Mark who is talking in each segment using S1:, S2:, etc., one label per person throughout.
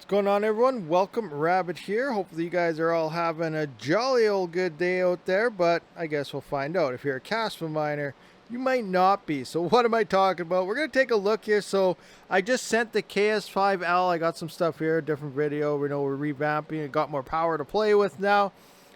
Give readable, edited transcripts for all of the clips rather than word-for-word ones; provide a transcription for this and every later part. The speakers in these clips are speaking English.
S1: Going on, everyone? Welcome, Rabid here. Hopefully you guys are all having a jolly old good day out there, but I guess we'll find out. If you're a Kaspa miner, you might not be. So what am I talking about? We're going to take a look here. So I just sent the KS5L. I got some stuff here, different video. We know we're revamping and got more power to play with now.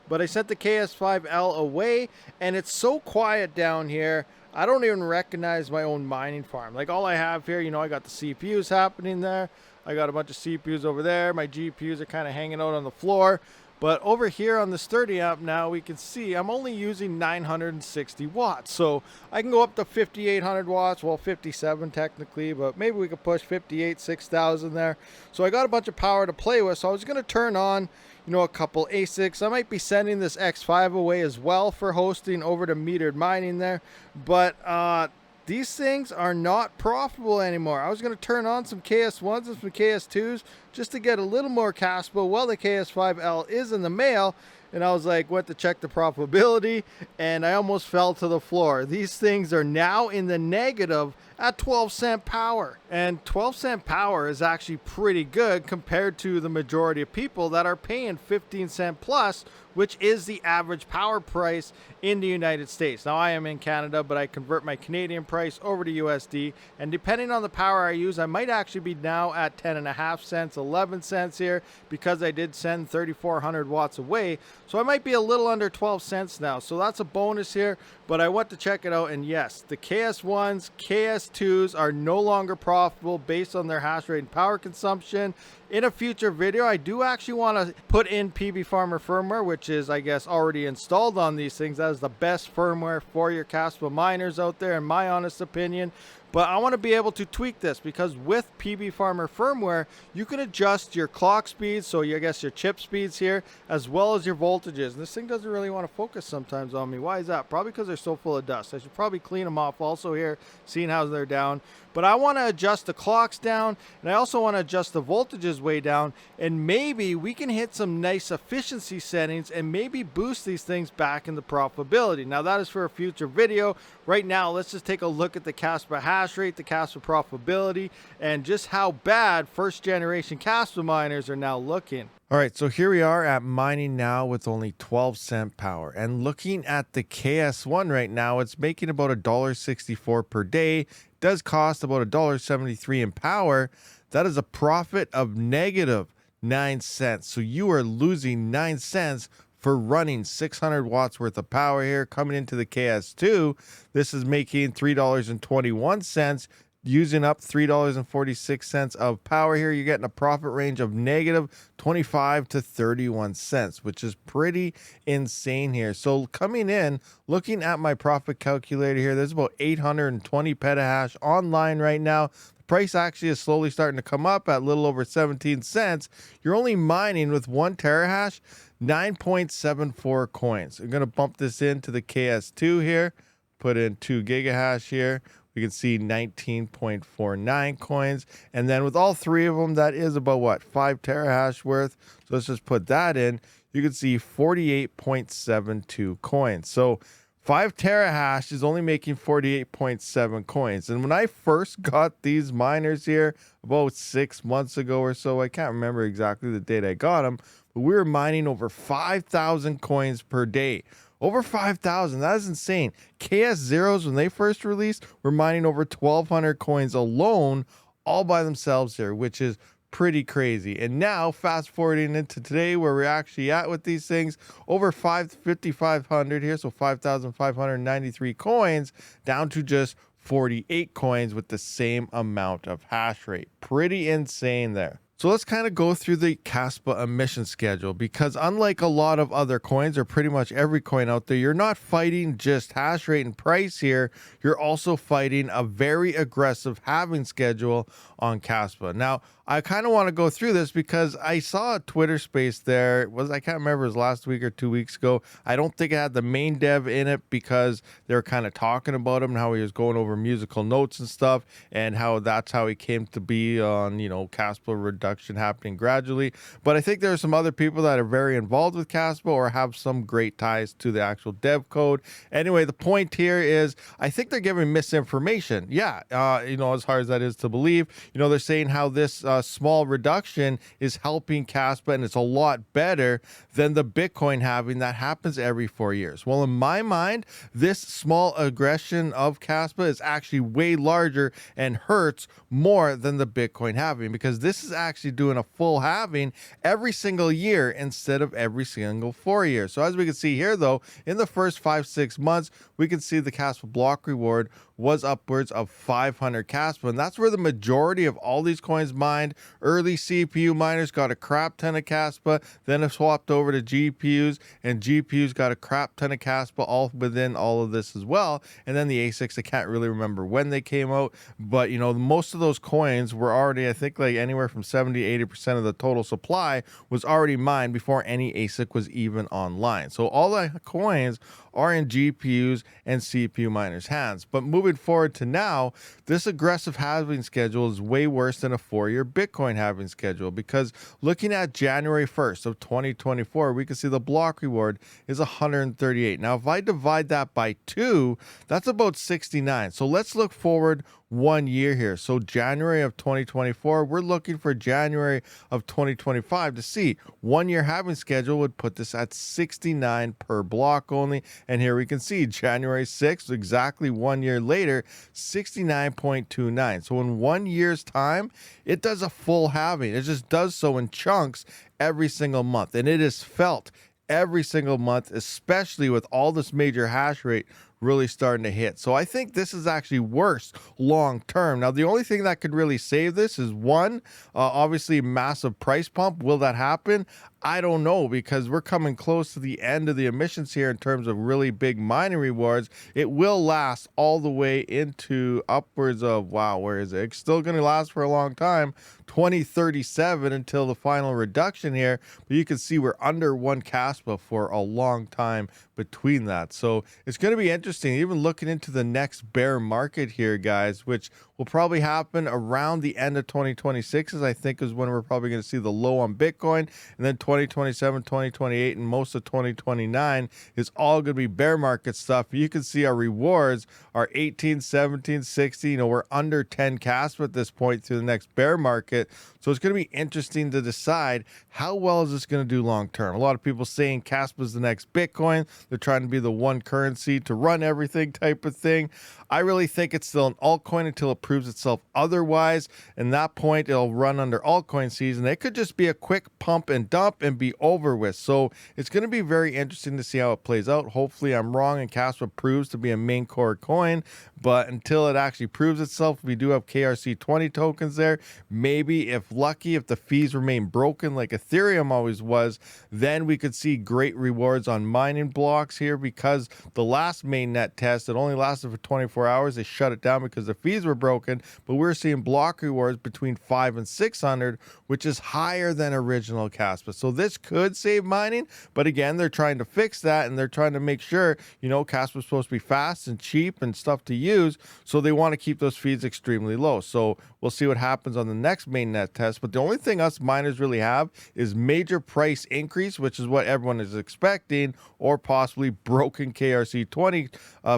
S1: But I sent the KS5L away, and it's so quiet down here. I don't even recognize my own mining farm. Like, all I have here, I got the CPUs happening there. I got a bunch of CPUs over there. My GPUs are kind of hanging out on the floor. But over here on the Sturdy app now, we can see I'm only using 960 watts. So I can go up to 5,800 watts. Well, 57 technically, but maybe we could push 58, 6,000 there. So I got a bunch of power to play with. So I was going to turn on, a couple ASICs. I might be sending this X5 away as well for hosting over to metered mining there. But these things are not profitable anymore. I was going to turn on some KS1s and some KS2s just to get a little more Kaspa while the KS5L is in the mail. And I was like, went to check the profitability, and I almost fell to the floor. These things are now in the negative at 12-cent power. And 12-cent power is actually pretty good compared to the majority of people that are paying 15-cent plus, which is the average power price in the United States. Now, I am in Canada, but I convert my Canadian price over to USD. And depending on the power I use, I might actually be now at 10.5 cents, 11 cents here, because I did send 3,400 watts away. So I might be a little under 12 cents now. So that's a bonus here, but I want to check it out. And yes, the KS1s, KS2s are no longer profitable based on their hash rate and power consumption. In a future video, I do actually want to put in PB Farmer firmware, which is, I guess, already installed on these things. That is the best firmware for your Kaspa miners out there, in my honest opinion. But I want to be able to tweak this, because with PB Farmer firmware, you can adjust your clock speeds, so I guess your chip speeds here, as well as your voltages. And this thing doesn't really want to focus sometimes on me. Why is that? Probably because they're so full of dust. I should probably clean them off also here, seeing how they're down. But I want to adjust the clocks down, and I also want to adjust the voltages way down, and maybe we can hit some nice efficiency settings and maybe boost these things back into profitability. Now, that is for a future video. Right now, let's just take a look at the Kaspa hash rate, the Kaspa profitability, and just how bad first generation Kaspa miners are now looking. All right, so here we are at mining now with only 12-cent power. And looking at the KS1 right now, it's making about $1.64 per day. Does cost about $1.73 in power. That is a profit of negative 9 cents. So you are losing 9 cents for running 600 watts worth of power here. Coming into the KS2, this is making $3.21, using up $3.46 of power here. You're getting a profit range of negative 25 to 31 cents, which is pretty insane here. So coming in, looking at my profit calculator here, there's about 820 petahash online right now. The price actually is slowly starting to come up at a little over 17 cents. You're only mining with 1 terahash, 9.74 coins. I'm going to bump this into the KS2 here, put in 2 gigahash here. We can see 19.49 coins. And then with all three of them, that is about what, 5 terahash worth. So let's just put that in. You can see 48.72 coins. So 5 terahash is only making 48.7 coins. And when I first got these miners here about 6 months ago or so, I can't remember exactly the date I got them, but we were mining over 5,000 coins per day. Over 5,000, that is insane. KS Zeros, when they first released, were mining over 1,200 coins alone, all by themselves here, which is pretty crazy. And now, fast forwarding into today, where we're actually at with these things, over 5,500 here, so 5,593 coins, down to just 48 coins with the same amount of hash rate. Pretty insane there. So let's kind of go through the Kaspa emission schedule, because unlike a lot of other coins, or pretty much every coin out there, you're not fighting just hash rate and price here. You're also fighting a very aggressive halving schedule on Kaspa. Now, I kind of want to go through this because I saw a Twitter space there. I can't remember, it was last week or 2 weeks ago. I don't think it had the main dev in it because they were kind of talking about him and how he was going over musical notes and stuff, and how that's how he came to be on, Kaspa reduction reduction happening gradually. But I think there are some other people that are very involved with Kaspa or have some great ties to the actual dev code. Anyway, the point here is I think they're giving misinformation. Yeah, as hard as that is to believe, they're saying how this small reduction is helping Kaspa and it's a lot better than the Bitcoin halving that happens every 4 years. Well, in my mind, this small aggression of Kaspa is actually way larger and hurts more than the Bitcoin halving, because this is actually doing a full halving every single year instead of every single 4 years. So as we can see here, though, in the first 5-6 months, we can see the Kaspa block reward was upwards of 500 Kaspa, and that's where the majority of all these coins mined. Early CPU miners got a crap ton of Kaspa, then it swapped over to GPUs, and GPUs got a crap ton of Kaspa all within all of this as well. And then the ASICs, I can't really remember when they came out, but most of those coins were already, I think, like anywhere from 70-80% of the total supply was already mined before any ASIC was even online. So all the coins are in GPUs and CPU miners' hands. But moving forward to now, this aggressive halving schedule is way worse than a 4-year Bitcoin halving schedule, because looking at January 1st of 2024, we can see the block reward is 138. Now, if I divide that by 2, that's about 69. So let's look forward 1 year here. So January of 2024, we're looking for January of 2025 to see 1 year halving schedule would put this at 69 per block only. And here we can see January 6th, exactly 1 year later, 69.29. So in 1 year's time, it does a full halving. It just does so in chunks every single month. And it is felt every single month, especially with all this major hash rate really starting to hit. So I think this is actually worse long term. Now, the only thing that could really save this is one, obviously massive price pump. Will that happen? I don't know, because we're coming close to the end of the emissions here in terms of really big mining rewards. It will last all the way into upwards of, wow, where is it? It's still going to last for a long time, 2037 until the final reduction here. But you can see we're under 1 Kaspa for a long time between that. So it's going to be interesting, even looking into the next bear market here, guys, which will probably happen around the end of 2026, as I think is when we're probably going to see the low on Bitcoin. And then 2027, 2028, and most of 2029 is all going to be bear market stuff. You can see our rewards are 18, 17, 16. We're under 10 Kaspa at this point through the next bear market. So it's going to be interesting to decide how well is this going to do long term. A lot of people saying Kaspa is the next Bitcoin. They're trying to be the one currency to run everything type of thing. I really think it's still an altcoin until it proves itself otherwise. And that point, it'll run under altcoin season. It could just be a quick pump and dump and be over with. So it's going to be very interesting to see how it plays out. Hopefully I'm wrong and Kaspa proves to be a main core coin. But until it actually proves itself, we do have KRC20 tokens there. Maybe if lucky, if the fees remain broken like Ethereum always was, then we could see great rewards on mining blocks here, because the last mainnet test, it only lasted for 24 hours. They shut it down because the fees were broken, but we're seeing block rewards between 500 and 600, which is higher than original Kaspa. So this could save mining, but again, they're trying to fix that, and they're trying to make sure, Kaspa is supposed to be fast and cheap and stuff to use, so they want to keep those fees extremely low. So we'll see what happens on the next mainnet test, but the only thing us miners really have is major price increase, which is what everyone is expecting, or possibly broken KRC20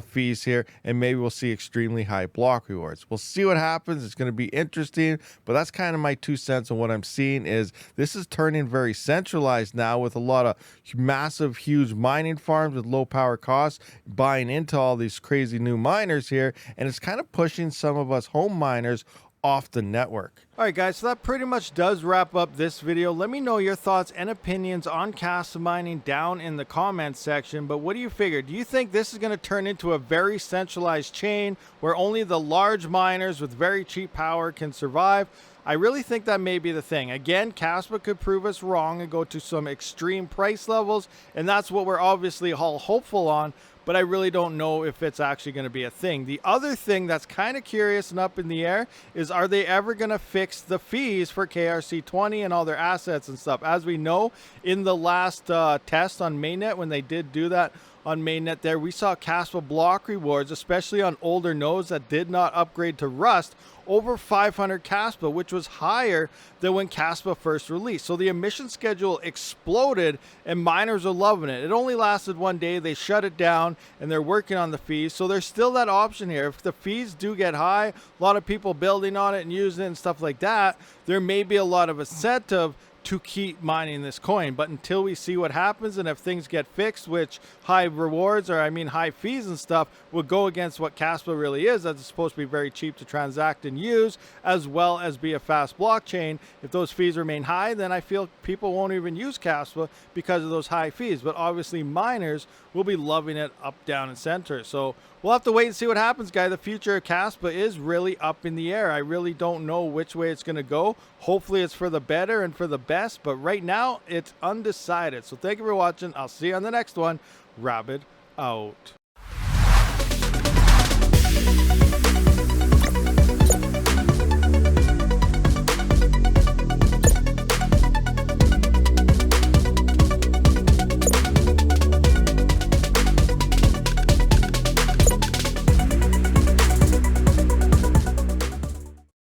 S1: fees here, and maybe we'll see extremely high block rewards. We'll see what happens. It's going to be interesting, but that's kind of my 2 cents on what I'm seeing. Is this is turning very centralized now, with a lot of massive, huge mining farms with low power costs buying into all these crazy new miners here, and it's kind of pushing some of us home miners off the network. All right, guys, so that pretty much does wrap up this video. Let me know your thoughts and opinions on Kaspa mining down in the comments section. But what do you figure? Do you think this is going to turn into a very centralized chain where only the large miners with very cheap power can survive? I really think that may be the thing. Again, Kaspa could prove us wrong and go to some extreme price levels, and that's what we're obviously all hopeful on. But I really don't know if it's actually going to be a thing. The other thing that's kind of curious and up in the air is, are they ever going to fix the fees for KRC20 and all their assets and stuff? As we know, in the last test on mainnet, when they did do that on mainnet there, we saw Kaspa block rewards, especially on older nodes that did not upgrade to Rust, over 500 Kaspa, which was higher than when Kaspa first released. So the emission schedule exploded and miners are loving it. It only lasted one day. They shut it down and they're working on the fees. So there's still that option here. If the fees do get high, a lot of people building on it and using it and stuff like that, there may be a lot of incentive to keep mining this coin. But until we see what happens and if things get fixed, which high rewards, or I mean high fees and stuff, would go against what Kaspa really is, that it's supposed to be very cheap to transact and use, as well as be a fast blockchain. If those fees remain high, then I feel people won't even use Kaspa because of those high fees. But obviously miners will be loving it up, down, and center. So we'll have to wait and see what happens, guys. The future of Kaspa is really up in the air. I really don't know which way it's going to go. Hopefully it's for the better and for the best, but right now it's undecided. So thank you for watching. I'll see you on the next one. Rabid out.